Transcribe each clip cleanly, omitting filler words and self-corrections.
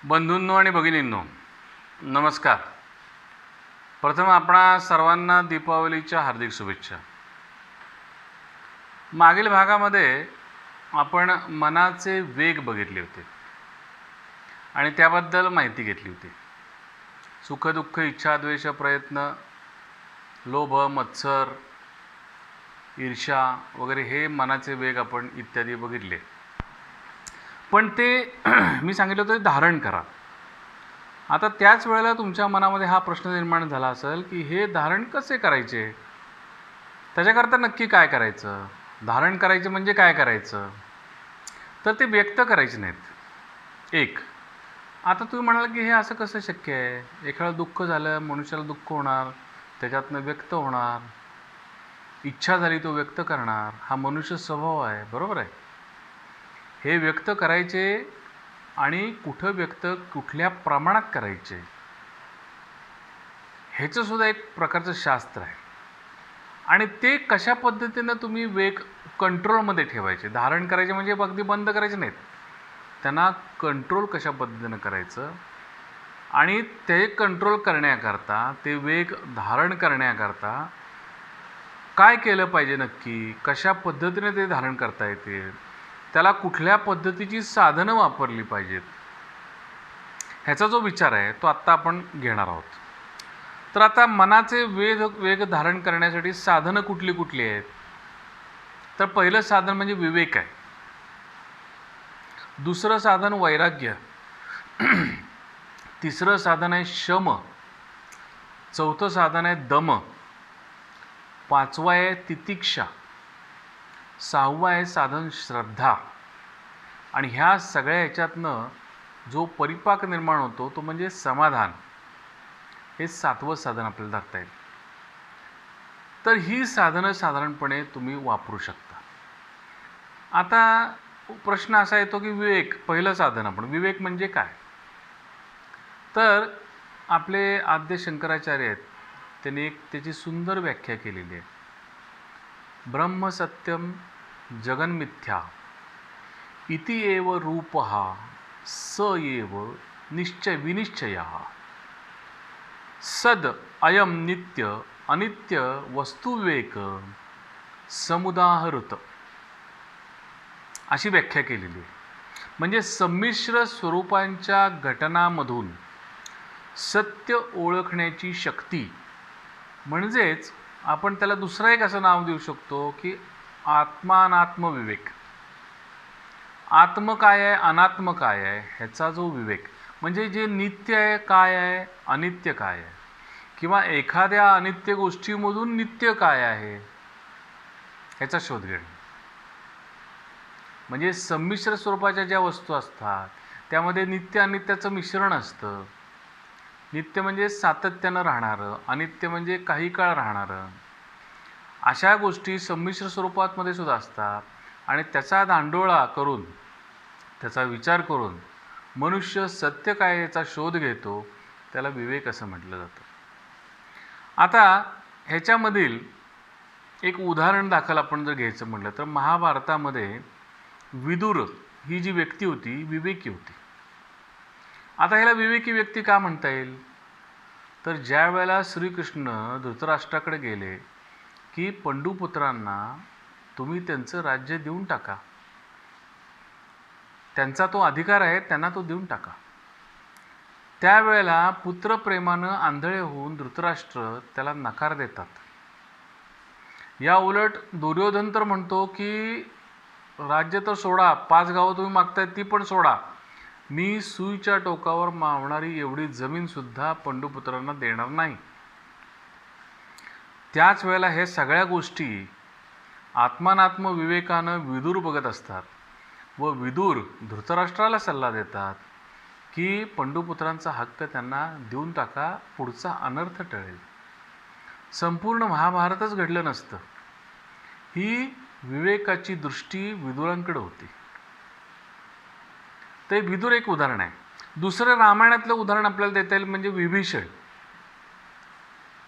बंधूंनो आणि भगिनींनो, नमस्कार. प्रथम आपणा सर्वांना दीपावलीच्या हार्दिक शुभेच्छा. मागील भागामध्ये आपण मनाचे वेग बघितले होते आणि त्याबद्दल माहिती घेतली होती. सुख दुःख, इच्छा द्वेष, प्रयत्न, लोभ, मत्सर, ईर्ष्या वगैरे हे मनाचे वेग आपण इत्यादी बघितले. पण ते मी सांगितलं होतं धारण करा. आता त्याच वेळेला तुमच्या मनामध्ये हा प्रश्न निर्माण झाला असेल की हे धारण कसे करायचे, त्याच्याकरता नक्की काय करायचं, धारण करायचे म्हणजे काय करायचं. तर ते व्यक्त करायचे नाहीत. एक, आता तुम्ही म्हणाल की हे असं कसं शक्य आहे. एखादं दुःख झालं, मनुष्याला दुःख होणार, त्याच्यातनं व्यक्त होणार. इच्छा झाली तो व्यक्त करणार, हा मनुष्य स्वभाव आहे, बरोबर आहे. हे व्यक्त करायचे आणि कुठं व्यक्त, कुठल्या प्रमाणात करायचे, ह्याचं सुद्धा एक प्रकारचं शास्त्र आहे. आणि ते कशा पद्धतीनं तुम्ही वेग कंट्रोलमध्ये ठेवायचे. धारण करायचे म्हणजे अगदी बंद करायचे नाहीत, त्यांना कंट्रोल कशा पद्धतीनं करायचं आणि ते कंट्रोल करण्याकरता, ते वेग धारण करण्याकरता काय केलं पाहिजे, नक्की कशा पद्धतीने ते धारण करता येते, त्याला कुठल्या पद्धतीची साधनं वापरली पाहिजेत, ह्याचा जो विचार आहे तो आत्ता आपण घेणार आहोत. तर आता मनाचे वेग धारण करण्यासाठी साधनं कुठली कुठली आहेत. तर पहिलं साधन म्हणजे विवेक आहे. दुसरं साधन वैराग्य. तिसरं साधन आहे शम. चौथं साधन आहे दम. पाचवं आहे तितिक्षा. सहावं आहे साधन श्रद्धा. आणि ह्या सगळ्या ह्याच्यातनं जो परिपाक निर्माण होतो तो म्हणजे समाधान. हे सातवं साधन आपल्याला धरता येईल. तर ही साधनं साधारणपणे तुम्ही वापरू शकता. आता प्रश्न असा येतो की विवेक, पहिलं साधन आपण, विवेक म्हणजे काय. तर आपले आद्य शंकराचार्य आहेत, त्यांनी एक त्याची सुंदर व्याख्या केलेली आहे. ब्रह्म सत्यम जगन्मिथ्या इति एव रूपः स एव निश्चय विनिश्चयः सद अयम नित्य अनित्य वस्तुविवेक समुदाहृत, अशी व्याख्या केलेली आहे. म्हणजे संमिश्र स्वरूपांच्या घटनांमधून सत्य ओळखण्याची शक्ती, म्हणजेच आपण त्याला दुसरं एक असं नाव देऊ शकतो की आत्मानात्म विवेक. आत्म काय आहे, अनात्म काय आहे, ह्याचा जो विवेक, म्हणजे जे नित्य आहे काय आहे, अनित्य काय आहे, किंवा एखाद्या अनित्य गोष्टीमधून नित्य काय आहे ह्याचा शोध घेणे. म्हणजे संमिश्र स्वरूपाच्या ज्या वस्तू असतात त्यामध्ये नित्य अनित्याचं मिश्रण असतं. नित्य म्हणजे सातत्यानं राहणारं, अनित्य म्हणजे काही काळ राहणारं. अशा गोष्टी संमिश्र स्वरूपामध्ये सुद्धा असतात. आणि त्याचा दांडोळा करून, त्याचा विचार करून मनुष्य सत्य काय याचा शोध घेतो, त्याला विवेक असं म्हटलं जातं. आता ह्याच्यामधील एक उदाहरण दाखल आपण जर घ्यायचं म्हटलं तर महाभारतामध्ये विदुर ही जी व्यक्ती होती विवेकी होती. आता ह्याला विवेकी व्यक्ती का म्हणता येईल, तर ज्या वेळेला श्रीकृष्ण धृतराष्ट्राकडे गेले की पंडुपुत्रांना तुम्ही त्यांचं राज्य देऊन टाका, त्यांचा तो अधिकार आहे, त्यांना तो देऊन टाका. त्यावेळेला पुत्रप्रेमानं आंधळे होऊन धृतराष्ट्र त्याला नकार देतात. या उलट दुर्योधन तर म्हणतो की राज्य तर सोडा, 5 गावं तुम्ही मागताय ती पण सोडा, मी सुईच्या टोकावर मावणारी एवढी जमीनसुद्धा पंडुपुत्रांना देणार नाही. त्याच वेळेला हे सगळ्या गोष्टी आत्मानात्म विवेकानं विदूर बघत असतात व विदूर धृतराष्ट्राला सल्ला देतात की पंडुपुत्रांचा हक्क त्यांना देऊन टाका, पुढचा अनर्थ टळेल. संपूर्ण महाभारतच घडलं नसतं. ही विवेकाची दृष्टी विदुरांकडे होती. ते विदुर एक उदाहरण आहे. दुसरं रामायणातलं उदाहरण आपल्याला देता येईल म्हणजे विभीषण,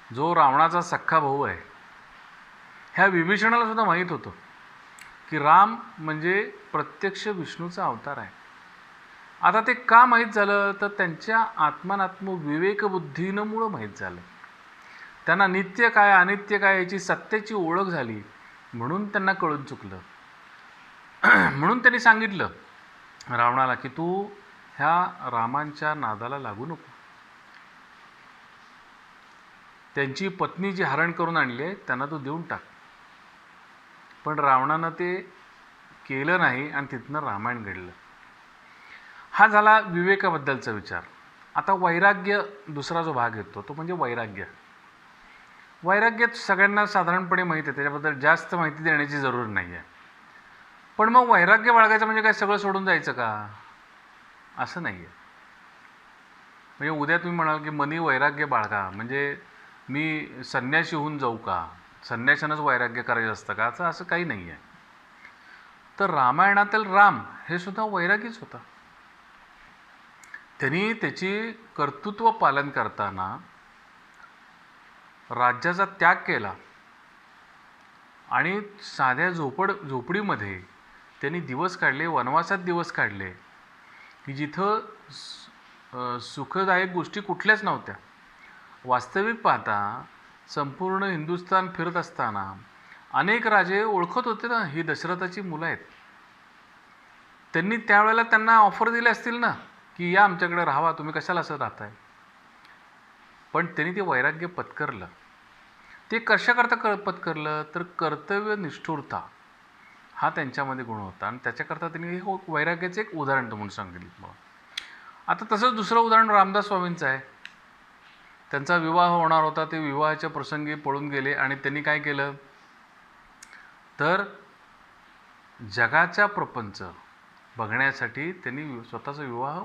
जो रावणाचा सख्खा भाऊ आहे. ह्या विभीषणाला सुद्धा माहीत होतं की राम म्हणजे प्रत्यक्ष विष्णूचा अवतार आहे. आता ते का माहीत झालं, तर त्यांच्या आत्मानात्म विवेकबुद्धीमुळं माहीत झालं. त्यांना नित्य काय अनित्य काय याची सत्याची ओळख झाली, म्हणून त्यांना कळून चुकलं. म्हणून त्यांनी सांगितलं रावणाला की तू ह्या रामांच्या नादाला लागू नको. त्यांची पत्नी जी हरण करून आणली आहे त्यांना तू देऊन टाक. पण रावणानं ते केलं नाही आणि तिथनं रामायण घडलं. हा झाला विवेकाबद्दलचा विचार. आता वैराग्य दुसरा जो भाग येतो तो म्हणजे वैराग्य. वैराग्य सगळ्यांना साधारणपणे माहीत आहे, त्याच्याबद्दल जास्त माहिती देण्याची जरूर नाही आहे. पण मग वैराग्य बाळगायचं म्हणजे काय सगळं सोडून जायचं का? असं नाही आहे. म्हणजे उद्या तुम्ही म्हणाल की मनी वैराग्य बाळगा म्हणजे मी संन्यासी होऊन जाऊ का, संन्याशानंच वैराग्य करायचं असतं का? असं काही नाही आहे. तर रामायणातील राम हे सुद्धा वैरागीच होता. त्यांनी त्याची कर्तृत्व पालन करताना राज्याचा त्याग केला आणि साध्या झोपडीमध्ये त्यांनी दिवस काढले, वनवासात दिवस काढले की जिथं सुखदायक गोष्टी कुठल्याच नव्हत्या. वास्तविक पाहता संपूर्ण हिंदुस्थान फिरत असताना अनेक राजे ओळखत होते ना ही दशरथाची मुलं आहेत. त्यांनी त्यावेळेला त्यांना ऑफर दिले असतील ना की या आमच्याकडे राहावा, तुम्ही कशाला असं राहताय. पण त्यांनी ते वैराग्य पत्करलं. ते कशाकरता पत्करलं, तर कर्तव्य निष्ठुरता हा त्यांच्यामध्ये गुण होता आणि त्याच्याकरता त्यांनी हे वैराग्याचं एक उदाहरण तुम्हाला सांगितलं. आता तसंच दुसरं उदाहरण रामदास स्वामींचं आहे. त्यांचा विवाह होणार होता, ते विवाहाच्या प्रसंगी पळून गेले आणि त्यांनी काय केलं, तर जगाचा प्रपंच बघण्यासाठी त्यांनी स्वतःचा विवाह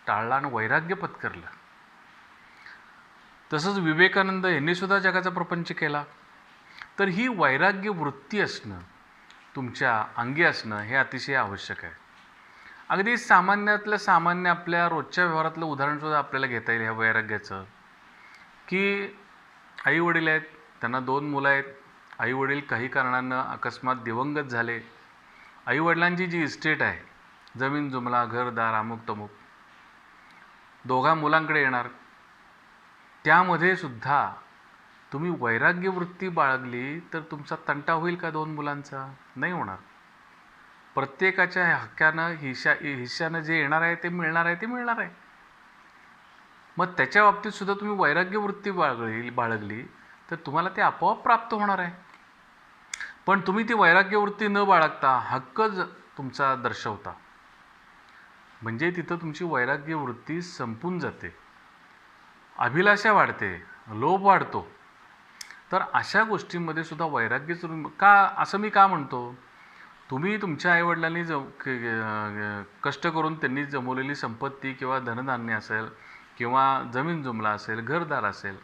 टाळला आणि वैराग्य पत्करलं. तसंच विवेकानंद यांनी सुद्धा जगाचा प्रपंच केला. तर ही वैराग्य वृत्ती असणं, तुमच्या अंगी असणं हे अतिशय आवश्यक आहे. अगदी सामान्यातलं सामान्य आपल्या रोजच्या व्यवहारातलं उदाहरणसुद्धा आपल्याला घेता येईल ह्या वैराग्याचं, की आईवडील आहेत, त्यांना 2 मुलं आहेत. आईवडील काही कारणानं अकस्मात दिवंगत झाले. आईवडिलांची जी इस्टेट आहे, जमीन जुमला घरदार अमुक तमुक, दोघा मुलांकडे येणार. त्यामध्ये सुद्धा तुम्ही वैराग्य वृत्ती बाळगली तर तुमचा तंटा होईल का 2 मुलांचा? नाही होणार. प्रत्येकाच्या हक्कानं हिश्श्यानं जे येणार आहे ते मिळणार आहे. मग त्याच्या बाबतीत सुद्धा तुम्ही वैराग्य वृत्ती बाळगली तर तुम्हाला ते आपोआप प्राप्त होणार आहे. पण तुम्ही ती वैराग्य वृत्ती न बाळगता हक्कच तुमचा दर्शवता म्हणजे तिथं तुमची वैराग्य वृत्ती संपून जाते, अभिलाषा वाढते, लोभ वाढतो. तर अशा गोष्टींमध्ये सुद्धा वैराग्य का असं मी का म्हणतो, तुम्ही तुमच्या आईवडिलांनी कष्ट करून त्यांनी जमवलेली संपत्ती किंवा धनधान्य असेल किंवा जमीन जुमला असेल, घरदार असेल,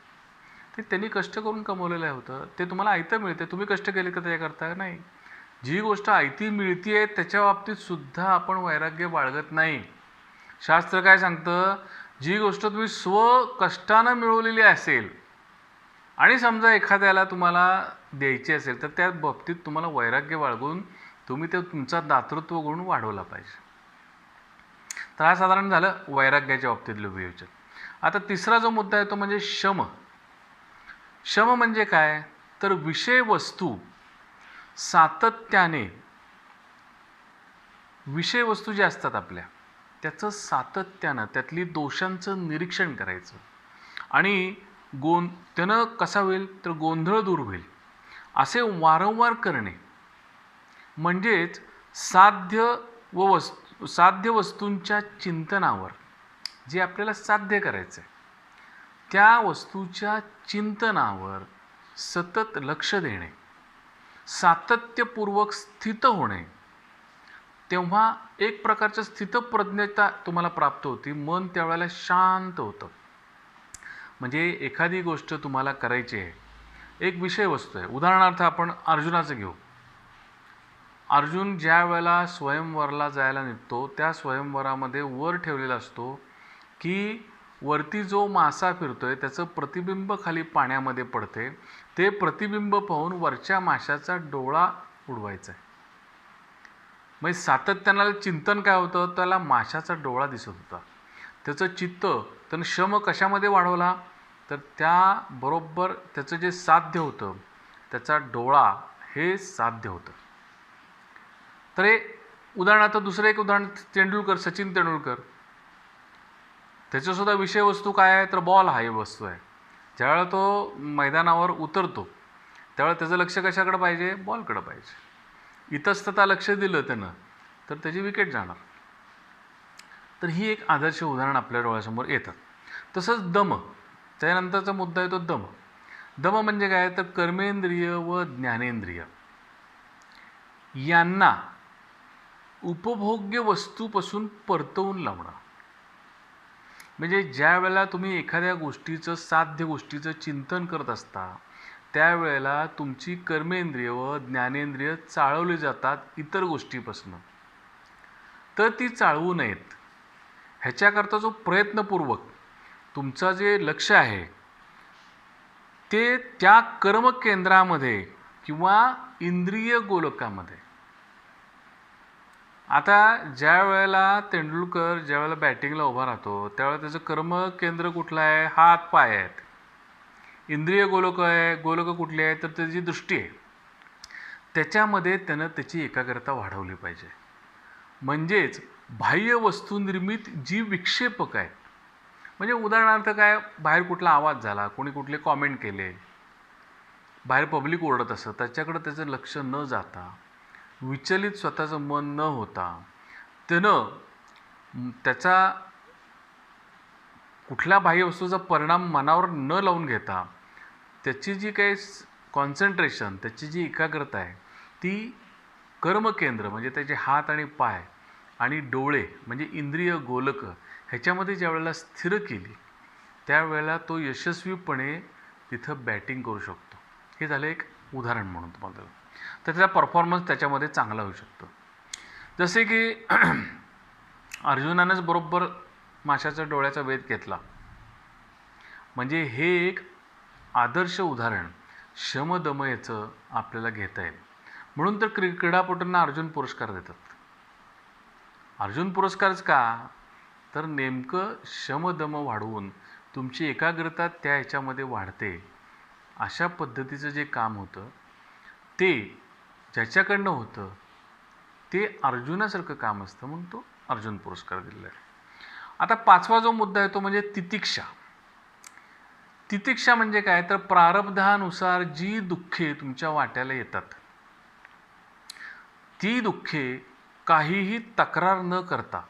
ते त्यांनी कष्ट करून कमवलेलं होतं. ते तुम्हाला आयतं मिळते. तुम्ही कष्ट केले का त्याच्याकरता? नाही. जी गोष्ट आयती मिळती आहे त्याच्या बाबतीत सुद्धा आपण वैराग्य बाळगत नाही. शास्त्र काय सांगतं, जी गोष्ट तुम्ही स्वकष्टानं मिळवलेली असेल आणि समजा एखाद्याला तुम्हाला द्यायची असेल तर त्या बाबतीत तुम्हाला वैराग्य बाळगून तुम्ही ते तुमचा दातृत्व गुण वाढवला पाहिजे. तर हा साधारण झालं वैराग्याच्या बाबतीतलं विवेचन. आता तिसरा जो मुद्दा आहे तो म्हणजे शम. शम म्हणजे काय, तर विषय वस्तू सातत्याने, विषय वस्तू जे असतात आपल्या त्याचं सातत्यानं त्यातली दोषांचं निरीक्षण करायचं आणि त्यानं कसा होईल तर गोंधळ दूर होईल असे वारंवार करणे म्हणजेच साध्य वस्तूंच्या चिंतनावर, जे आपल्याला साध्य करायचं आहे त्या वस्तूच्या चिंतनावर सतत लक्ष देणे, सातत्यपूर्वक स्थित होणे. तेव्हा एक प्रकारचं स्थितप्रज्ञता तुम्हाला प्राप्त होती. मन त्यावेळेला शांत होतं. म्हणजे एखादी गोष्ट तुम्हाला करायची आहे, एक विषय वस्तू आहे. उदाहरणार्थ आपण अर्जुनाचं घेऊ. अर्जुन ज्या वेळेला स्वयंवराला जायला निघतो त्या स्वयंवरामध्ये वर ठेवलेला असतो की वरती जो मासा फिरतोय त्याचं प्रतिबिंब खाली पाण्यामध्ये पडते, ते प्रतिबिंब पाहून वरच्या माशाचा डोळा उडवायचा आहे. म्हणजे सातत्यानं चिंतन काय होतं, त्याला माशाचा डोळा दिसत होता. त्याचं चित्त त्यानं शम कशामध्ये वाढवला, तर त्याबरोबर त्याचं जे साध्य होतं, त्याचा डोळा हे साध्य होतं. तर हे उदाहरणार्थ दुसरं एक उदाहरण सचिन तेंडुलकर. त्याच्यासुद्धा विषयवस्तू काय आहे, तर बॉल हा वस्तू आहे. ज्यावेळेला तो मैदानावर उतरतो त्यावेळेला त्याचं लक्ष कशाकडे पाहिजे, बॉलकडे पाहिजे. इतस्ततः लक्ष दिलं त्यानं तर त्याची विकेट जाणार. तर ही एक आदर्श उदाहरण आपल्या डोळ्यासमोर येतं. तसंच दम, त्यानंतरचा मुद्दा येतो दम. दम म्हणजे काय, तर कर्मेंद्रिय व ज्ञानेंद्रिय यांना उपभोग्य वस्तूपासून परतवून लावणं. म्हणजे ज्या वेळेला तुम्ही एखाद्या गोष्टीचं, साध्य गोष्टीचं चिंतन करत असता त्यावेळेला तुमची कर्मेंद्रिय व ज्ञानेंद्रिय चाळवली जातात इतर गोष्टीपासून. तर ती चाळवू नयेत ह्याच्याकरता जो प्रयत्नपूर्वक तुमचं जे लक्ष आहे ते त्या कर्मकेंद्रामध्ये किंवा इंद्रिय गोलकामध्ये. आता ज्या वेळेला तेंडुलकर ज्या वेळेला बॅटिंगला उभा राहतो त्यावेळेला त्याचं कर्मकेंद्र कुठलं आहे, हात पाय आहेत. इंद्रिय गोलक आहे, गोलक कुठली आहे, तर त्याची दृष्टी आहे. त्याच्यामध्ये त्यानं त्याची एकाग्रता वाढवली पाहिजे. म्हणजेच बाह्य वस्तुनिर्मित जी विक्षेपक आहेत, म्हणजे उदाहरणार्थ काय, बाहेर कुठला आवाज झाला, कोणी कुठले कॉमेंट केले, बाहेर पब्लिक ओरडत असतं, त्याच्याकडं त्याचं लक्ष न जाता, विचलित स्वतःचं मन न होता, त्यानं त्याचा कुठल्या बाह्य वस्तूचा परिणाम मनावर न लावून घेता त्याची जी काही कॉन्सन्ट्रेशन, त्याची जी एकाग्रता आहे ती कर्मकेंद्र म्हणजे त्याचे हात आणि पाय आणि डोळे म्हणजे इंद्रिय गोलक ह्याच्यामध्ये ज्या वेळेला स्थिर केली त्यावेळेला तो यशस्वीपणे तिथं बॅटिंग करू शकतो. हे झालं एक उदाहरण म्हणून तुम्हाला. तर त्याचा परफॉर्मन्स त्याच्यामध्ये चांगला होऊ शकतो. जसे की अर्जुनानंच बरोबर माशाच्या डोळ्याचा वेध घेतला. म्हणजे हे एक आदर्श उदाहरण शमदमयचं आपल्याला घेता येईल. म्हणून तर क्रीडापटूंना अर्जुन पुरस्कार देतात. अर्जुन पुरस्कारच का, तर नेमकं शमदम वाढवून तुमची एकाग्रता त्या ह्याच्यामध्ये वाढते. अशा पद्धतीचं जे काम होतं ते ज्याच्याकडनं होतं ते अर्जुनासारखं काम असतं म्हणून तो अर्जुन पुरस्कार दिलेला आहे. आता पाचवा जो मुद्दा आहे तो म्हणजे तितिक्षा. तितिक्षा म्हणजे काय, तर प्रारब्धानुसार जी दुःखे तुमच्या वाट्याला येतात ती दुःखे काहीही तक्रार न करता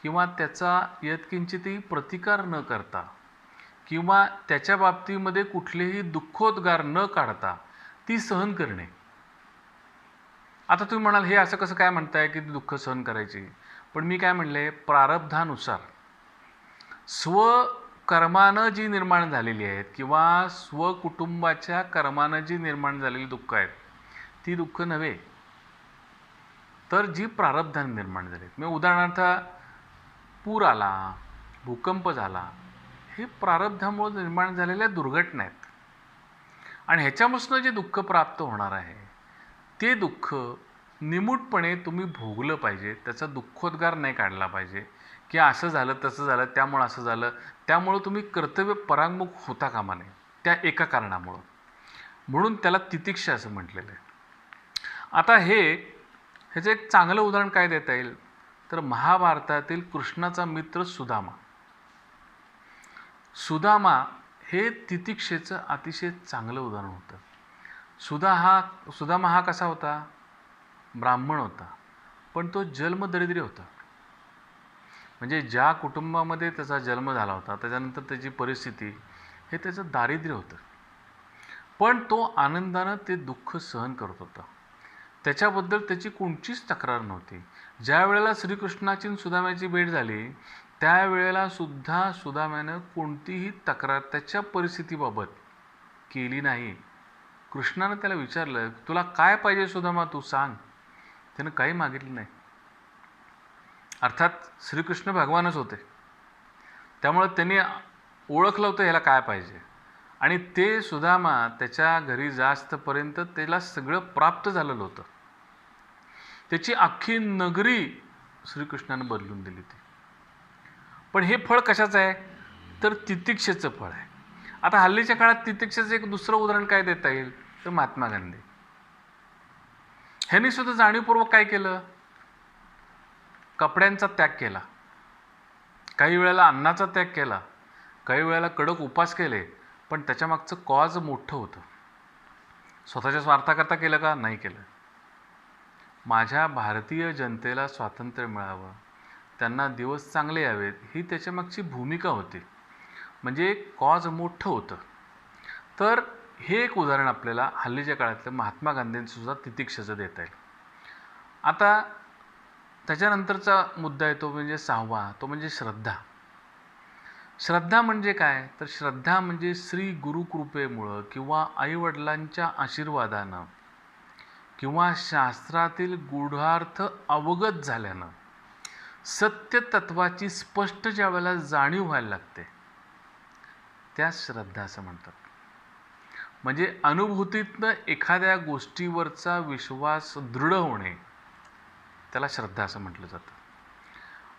किंवा त्याचा यत्किंचितही प्रतिकार न करता किंवा त्याच्या बाबतीमध्ये कुठलेही दुःखोद्गार न काढता ती सहन करणे. आता तुम्ही म्हणाल हे असं कसं काय म्हणताय की दुःख सहन करायची, पण मी काय म्हणले, प्रारब्धानुसार स्वकर्मानं जी निर्माण झालेली आहेत किंवा स्वकुटुंबाच्या कर्मानं जी निर्माण झालेली दुःख आहेत ती दुःख नव्हे, तर जी प्रारब्धाने निर्माण झाली. मी उदाहरणार्थ पूर आला, भूकंप झाला, हे प्रारब्धामुळे निर्माण झालेल्या दुर्घटना आहेत आणि ह्याच्यापासून जे दुःख प्राप्त होणार आहे ते दुःख निमूटपणे तुम्ही भोगलं पाहिजे. त्याचा दुःखोद्गार नाही काढला पाहिजे की असं झालं तसं झालं त्यामुळं असं झालं, त्यामुळं तुम्ही कर्तव्य परांगमुख होता कामा नये त्या एका कारणामुळं. म्हणून त्याला तितिक्षा असं म्हटलेलं आहे. आता ह्याचं एक चांगलं उदाहरण काय देता येईल, तर महाभारतातील कृष्णाचा मित्र सुदामा. सुदामा हे तितिक्षेचं अतिशय चांगलं उदाहरण होतं. सुदामा हा कसा होता, ब्राह्मण होता, पण तो जन्मदरिद्री होता. म्हणजे ज्या कुटुंबामध्ये त्याचा जन्म झाला होता त्याच्यानंतर त्याची परिस्थिती हे त्याचं दारिद्र्य होतं, पण तो आनंदानं ते दुःख सहन करत होता. त्याच्याबद्दल त्याची कोणतीच तक्रार नव्हती. ज्या वेळेला श्रीकृष्णाची सुदाम्याची भेट झाली त्यावेळेला सुद्धा सुदाम्यानं कोणतीही तक्रार त्याच्या परिस्थितीबाबत केली नाही. कृष्णानं त्याला विचारलं, तुला काय पाहिजे सुदामा, तू सांग. त्यानं काही मागितलं नाही. अर्थात श्रीकृष्ण भगवानच होते त्यामुळे त्यांनी ओळखलं होतं ह्याला काय पाहिजे आणि ते सुदामा त्याच्या घरी जास्तपर्यंत त्याला सगळं प्राप्त झालेलं होतं. त्याची अख्खी नगरी श्रीकृष्णानं बदलून दिली ती. पण हे फळ कशाचं आहे तर तितिक्षेचं फळ आहे. आता हल्लीच्या काळात तितिक्षेचं एक दुसरं उदाहरण काय देता येईल तर महात्मा गांधी. ह्यांनी सुद्धा जाणीवपूर्वक काय केलं, कपड्यांचा त्याग केला, काही वेळेला अन्नाचा त्याग केला, काही वेळेला कडक उपास केले, पण त्याच्यामागचं कॉज मोठं होतं. स्वतःच्या स्वार्थाकरता केलं का नाही केलं. माझ्या भारतीय जनतेला स्वातंत्र्य मिळावं, त्यांना दिवस चांगले यावेत, ही त्याच्यामागची भूमिका होती. म्हणजे कॉज मोठं होतं. तर हे एक उदाहरण आपल्याला हल्लीच्या काळातलं महात्मा गांधींसुद्धा तितिक्षेचं देता येईल. आता त्याच्यानंतरचा मुद्दा येतो म्हणजे 6वा, तो म्हणजे श्रद्धा. श्रद्धा म्हणजे काय तर श्रद्धा म्हणजे श्री गुरुकृपेमुळं किंवा आईवडिलांच्या आशीर्वादानं किंवा शास्त्रातील गूढार्थ अवगत झाल्यानं सत्य तत्वाची स्पष्ट ज्या वेळेला जाणीव व्हायला लागते त्यास श्रद्धा असं म्हणतात. म्हणजे अनुभूतीतनं एखाद्या गोष्टीवरचा विश्वास दृढ होणे त्याला श्रद्धा असं म्हटलं जातं.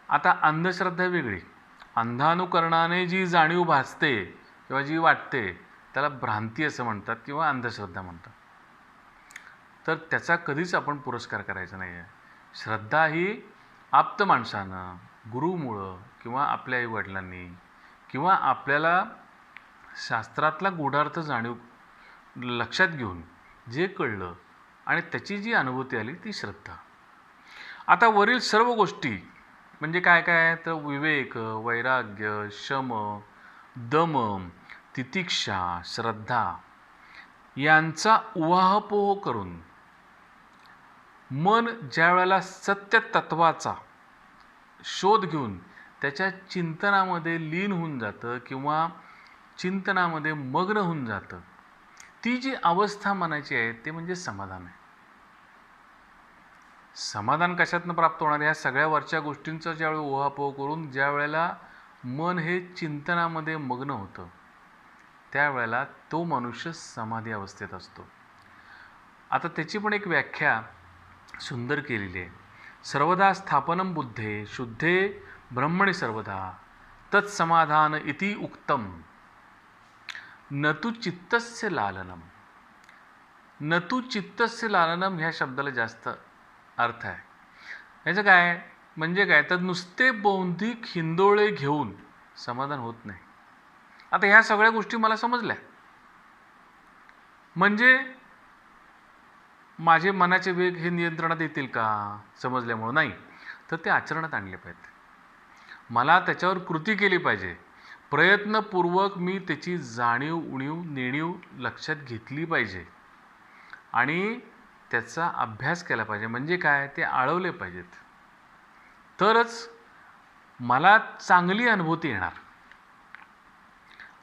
आता अंधश्रद्धा वेगळी. अंधानुकरणाने जी जाणीव भासते किंवा जी वाटते त्याला भ्रांती असं म्हणतात किंवा अंधश्रद्धा म्हणतात. तर त्याचा कधीच आपण पुरस्कार करायचा नाही आहे. श्रद्धा ही आप्त माणसानं, गुरुमुळं किंवा आपल्या आईवडिलांनी किंवा आपल्याला शास्त्रातला गूढार्थ जाणीव लक्षात घेऊन जे कळलं आणि त्याची जी अनुभूती आली ती श्रद्धा. आता वरील सर्व गोष्टी म्हणजे काय काय तर विवेक, वैराग्य, शम, दम, तितिक्षा, श्रद्धा यांचा उहापोह करून मन ज्या वेळेला सत्य तत्वाचा शोध घेऊन त्याच्या चिंतनामध्ये लीन होऊन जातं किंवा चिंतनामध्ये मग्न होऊन जातं, ती जी अवस्था म्हणायची आहे ते म्हणजे समाधान आहे. समाधान कशातनं प्राप्त होणार? ह्या सगळ्या वरच्या गोष्टींचा ज्यावेळी उहापोह करून ज्या वेळेला मन हे चिंतनामध्ये मग्न होतं त्यावेळेला तो मनुष्य समाधी अवस्थेत असतो. आता त्याची पण एक व्याख्या सुंदर केलेली आहे. सर्वदा स्थापनम बुद्धे शुद्धे ब्रह्मणि सर्वदा तत्समाधान इति उक्तम न तु चित्तस्य लालनम. न तु चित्तस्य लालनम ह्या शब्दाला जास्त अर्थ आहे. याचं काय म्हणजे काय तर नुसते बौद्धिक हिंदोळे घेऊन समाधान होत नाही. आता ह्या सगळ्या गोष्टी मला समजल्या म्हणजे माझे मनाचे वेग हे नियंत्रणात येतील का समजल्यामुळं नाही, तर ते आचरणात आणले पाहिजेत. मला त्याच्यावर कृती केली पाहिजे. प्रयत्नपूर्वक मी त्याची जाणीव उणीव नेणीव लक्षात घेतली पाहिजे आणि त्याचा अभ्यास केला पाहिजे. म्हणजे काय ते आळवले पाहिजेत, तरच मला चांगली अनुभूती येणार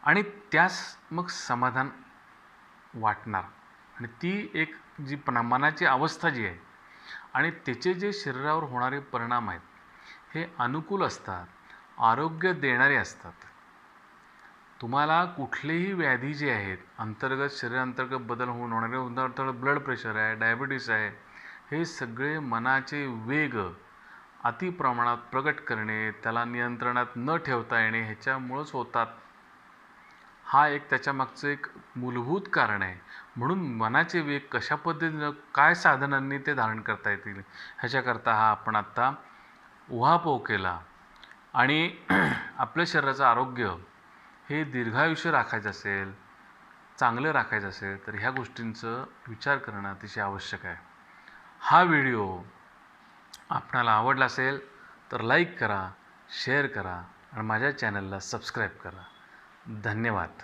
आणि त्यास मग समाधान वाटणार. आणि ती एक जी मनाची अवस्था जी आहे आणि त्याचे जे शरीरावर होणारे परिणाम आहेत हे अनुकूल असतात, आरोग्य देणारे असतात. तुम्हाला कुठलेही व्याधी जे आहेत अंतर्गत शरीरांतर्गत बदल होऊन होणारे, उदाहरणार्थ ब्लड प्रेशर आहे, डायबिटीस आहे, हे सगळे मनाचे वेग अति प्रमाणात प्रगट करणे, त्याला नियंत्रणात न ठेवता येणे ह्याच्यामुळंच होतात. हा एक त्याच्यामागचं एक मूलभूत कारण आहे. म्हणून मनाचे वेग कशा पद्धतीनं काय साधनांनी ते धारण करता येतील ह्याच्याकरता हा आपण आत्ता उहापोह केला. आणि आपल्या शरीराचं आरोग्य हे दीर्घायुष्य राखायचं असेल, चांगलं राखायचं असेल तर ह्या गोष्टींचं विचार करणं अतिशय आवश्यक आहे. हा व्हिडिओ आपणाला आवडला असेल तर लाईक करा, शेअर करा आणि माझ्या चॅनलला सबस्क्राईब करा. धन्यवाद.